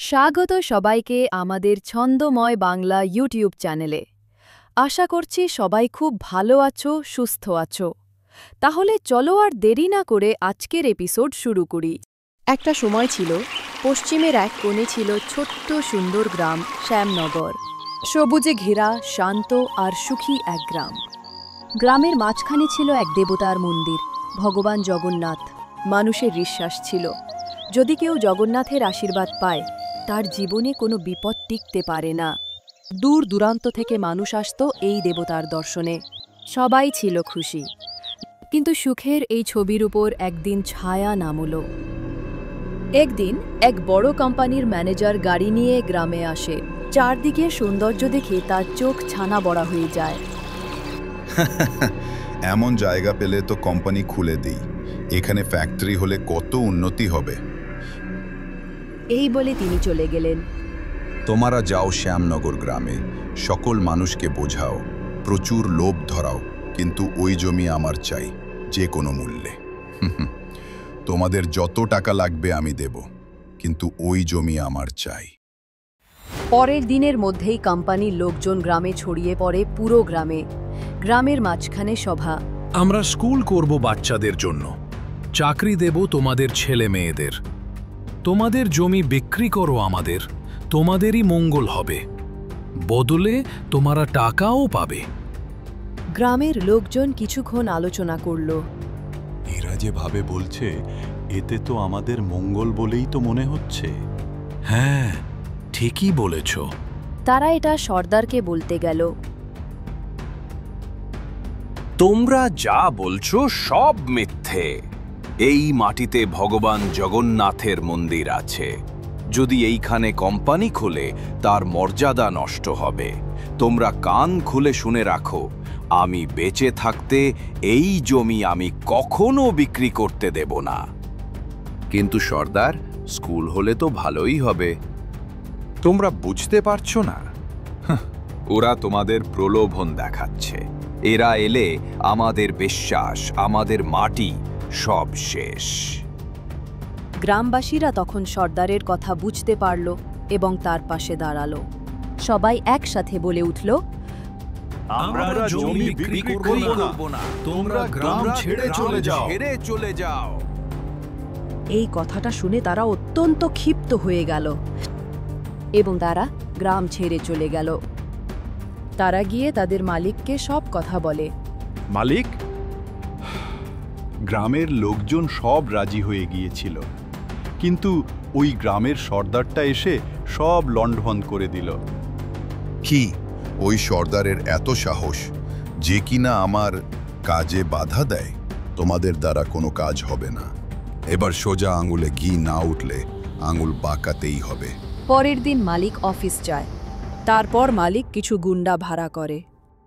স্বাগত সবাইকে আমাদের ছন্দময় বাংলা ইউটিউব চ্যানেলে। আশা করছি সবাই খুব ভালো আছো, সুস্থ আছো। তাহলে চলো আর দেরি না করে আজকের এপিসোড শুরু করি। একটা সময় ছিল, পশ্চিমের এক কোণে ছিল ছোট্ট সুন্দর গ্রাম শ্যামনগর। সবুজে ঘেরা, শান্ত আর সুখী এক গ্রাম। গ্রামের মাঝখানে ছিল এক দেবতার মন্দির, ভগবান জগন্নাথ। মানুষের বিশ্বাস ছিল, যদি কেউ জগন্নাথের আশীর্বাদ পায়, তার জীবনে কোনো বিপদ টিকতে পারে না। দূর দূরান্ত থেকে মানুষ আসত এই দেবতার দর্শনে। সবাই ছিল খুশি, কিন্তু সুখের এই ছবির উপর একদিন ছায়া নামল। একদিন এক বড় কোম্পানির ম্যানেজার গাড়ি নিয়ে গ্রামে আসে। চারদিকে সৌন্দর্য দেখে তার চোখ ছানা বড়া হয়ে যায়। এমন জায়গা পেলে তো কোম্পানি খুলে দিই, এখানে ফ্যাক্টরি হলে কত উন্নতি হবে। এই বলে তিনি চলে গেলেন। তোমরা যাও শ্যামনগর গ্রামে, সকল মানুষকে বোঝাও, প্রচুর লোভ ধরাও, কিন্তু ওই জমি আমার চাই, যে কোনো মূল্যে। তোমাদের যত টাকা লাগবে আমি দেব, কিন্তু ওই জমি আমার চাই। পরের দিনের মধ্যেই কোম্পানির লোকজন গ্রামে ছড়িয়ে পড়ে, পুরো গ্রামে। গ্রামের মাঝখানে সভা। আমরা স্কুল করব বাচ্চাদের জন্য, চাকরি দেব তোমাদের ছেলে মেয়েদের, তোমাদের জমি বিক্রি করো আমাদের, তোমাদেরই মঙ্গল হবে, বদলে তোমরা টাকাও পাবে। গ্রামের লোকজন কিছুক্ষণ আলোচনা করল। এরা যেভাবে বলছে, এতে তো আমাদের মঙ্গল বলেই তো মনে হচ্ছে। হ্যাঁ, ঠিকই বলেছ। তারা এটা সর্দারকে বলতে গেল। তোমরা যা বলছো সব মিথ্যে। এই মাটিতে ভগবান জগন্নাথের মন্দির আছে। যদি এইখানে কোম্পানি খুলে, তার মর্যাদা নষ্ট হবে। তোমরা কান খুলে শুনে রাখো, আমি বেঁচে থাকতে এই জমি আমি কখনো বিক্রি করতে দেব না। কিন্তু সর্দার, স্কুল হলে তো ভালোই হবে। তোমরা বুঝতে পারছো না? ওরা তোমাদের প্রলোভন দেখাচ্ছে। এরা এলে আমাদের বিশ্বাস, আমাদের মাটি সব শেষ। গ্রামবাসীরা তখন সর্দারের কথা বুঝতে পারল এবং তার পাশে দাঁড়ালো। সবাই একসাথে বলে উঠল, আমরা জমি বিক্রি করব না, তোমরা গ্রাম ছেড়ে চলে যাও। এই কথাটা শুনে তারা অত্যন্ত ক্ষিপ্ত হয়ে গেল এবং তারা গ্রাম ছেড়ে চলে গেল। তারা গিয়ে তাদের মালিককে সব কথা বলে। মালিক, গ্রামের লোকজন সব রাজি হয়ে গিয়েছিল, কিন্তু ওই গ্রামের সর্দারটা এসে সব লণ্ডভণ্ড করে দিল। কি ওই সর্দারের এত সাহস যে কিনা আমার কাজে বাধা দেয়? তোমাদের দ্বারা কোনো কাজ হবে না। এবার সোজা আঙুলে ঘি না উঠলে আঙুল বাঁকাতেই হবে। পরের দিন মালিক অফিস যায়। তারপর মালিক কিছু গুন্ডা ভাড়া করে।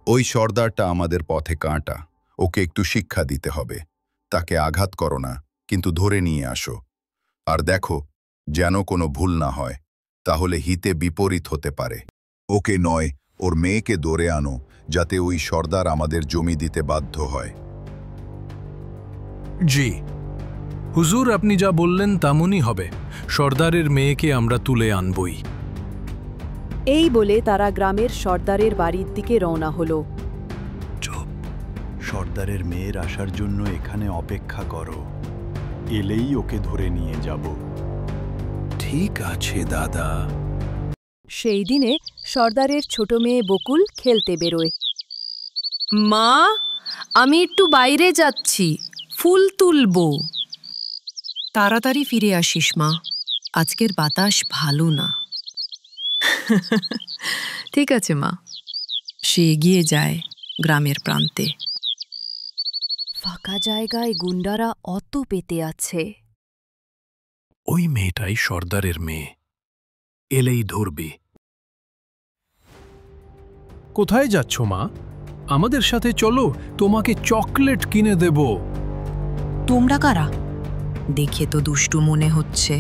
ওই সর্দারটা আমাদের পথে কাঁটা, ওকে একটু শিক্ষা দিতে হবে। তাকে আঘাত করো না, কিন্তু ধরে নিয়ে আসো। আর দেখো যেন কোনো ভুল না হয়, তাহলে হিতে বিপরীত হতে পারে। ওকে নয়, ওর মেয়েকে ধরে আনো, যাতে ওই সর্দার আমাদের জমি দিতে বাধ্য হয়। জি হুজুর, আপনি যা বললেন তেমনই হবে। সর্দারের মেয়েকে আমরা তুলে আনবই। এই বলে তারা গ্রামের সর্দারের বাড়ির দিকে রওনা হলো। চুপ, সর্দারের মেয়ের আসার জন্য এখানে অপেক্ষা করো, এলেই ওকে ধরে নিয়ে যাব। ঠিক আছে দাদা। সেই দিনে সর্দারের ছোট মেয়ে বকুল খেলতে বেরোয়। মা, আমি একটু বাইরে যাচ্ছি, ফুল তুলবো। তাড়াতাড়ি ফিরে আসিস মা, আজকের বাতাস ভালো না। ঠিক আছে মা। সে এগিয়ে যায় গ্রামের প্রান্তে। ফাঁকা জায়গায় গুন্ডারা অত পেতে আছে। ওই মেয়েটাই সর্দারের মেয়ে, এলেই ধরবি। কোথায় যাচ্ছ মা? আমাদের সাথে চলো, তোমাকে চকলেট কিনে দেব। তোমরা কারা? দেখে তো দুষ্টু মনে হচ্ছে।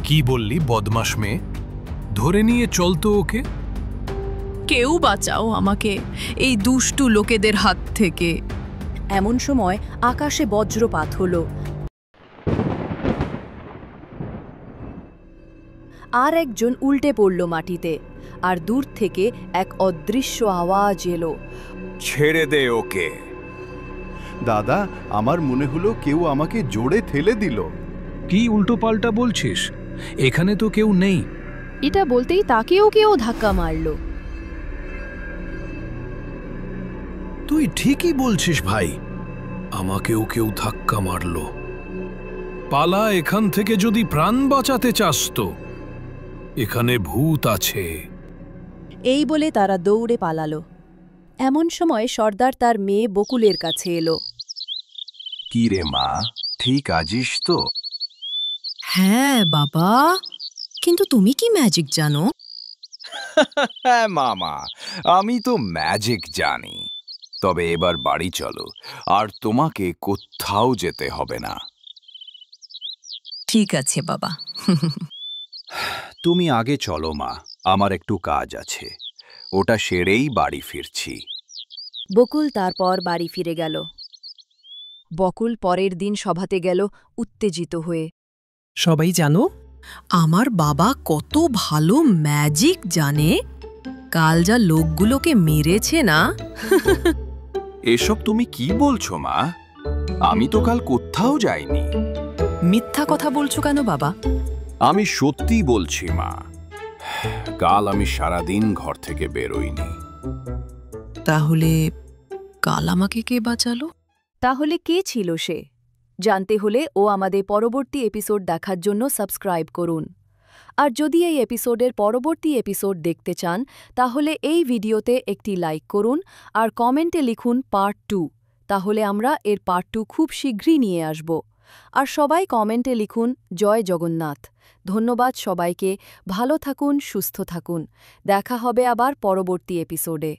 কি বললি বদমাশ মেয়ে? ধরে নিয়ে চলতো ওকে। কেউ বাঁচাও আমাকে এই দুষ্টু লোকেদের হাত থেকে। এমন সময় আকাশে বজ্রপাত হলো। আর একজন উল্টে পড়ল মাটিতে, আর দূর থেকে এক অদৃশ্য আওয়াজ এলো। ছেড়ে দে ওকে। দাদা, আমার মনে হলো কেউ আমাকে জোরে ঠেলে দিল। কি উল্টোপাল্টা বলছিস? এখানে তো কেউ নেই। এটা বলতেই তাকেও কেউ ধাক্কা মারল। তুই ঠিকই বলছিস ভাই, আমাকেও কেউ ধাক্কা মারল। পালা এখান থেকে যদি প্রাণ বাঁচাতে চাস তো। এখানে ভূত আছে। এই বলে তারা দৌড়ে পালালো। এমন সময় সর্দার তার মেয়ে বকুলের কাছে এলো। কি রে মা, ঠিক আছিস তো? হ্যাঁ বাবা, কিন্তু তুমি কি ম্যাজিক জানো? হ্যাঁ মামা, আমি তো ম্যাজিক জানি। তবে এবার বাড়ি চলো, আর তোমাকে কোথাও যেতে হবে না। ঠিক আছে বাবা। তুমি আগে চলো মা, আমার একটু কাজ আছে, ওটা সেরেই বাড়ি ফিরছি। বকুল তারপর বাড়ি ফিরে গেল। বকুল পরের দিন সভাতে গেল উত্তেজিত হয়ে। সবাই জানো, আমার বাবা কত ভালো ম্যাজিক জানে। কাল যা লোকগুলোকে মেরেছে না। এসব তুমি কি বলছো মা? আমি তো কাল কোথাও যাইনি। মিথ্যা কথা বলছো কেন বাবা? আমি সত্যি বলছি মা, কাল আমি সারাদিন ঘর থেকে বেরোইনি। তাহলে কাল আমাকে কে বাঁচালো? তাহলে কে ছিল সে? জানতে হলে ও আমাদের পরবর্তী এপিসোড দেখার জন্য সাবস্ক্রাইব করুন। আর যদি এই এপিসোডের পরবর্তী এপিসোড দেখতে চান, তাহলে এই ভিডিওতে একটি লাইক করুন আর কমেন্টে লিখুন পার্ট 2। তাহলে আমরা এর পার্ট 2 খুব শীঘ্রই নিয়ে আসব। আর সবাই কমেন্টে লিখুন জয় জগন্নাথ। ধন্যবাদ সবাইকে। ভালো থাকুন, সুস্থ থাকুন। দেখা হবে আবার পরবর্তী এপিসোডে।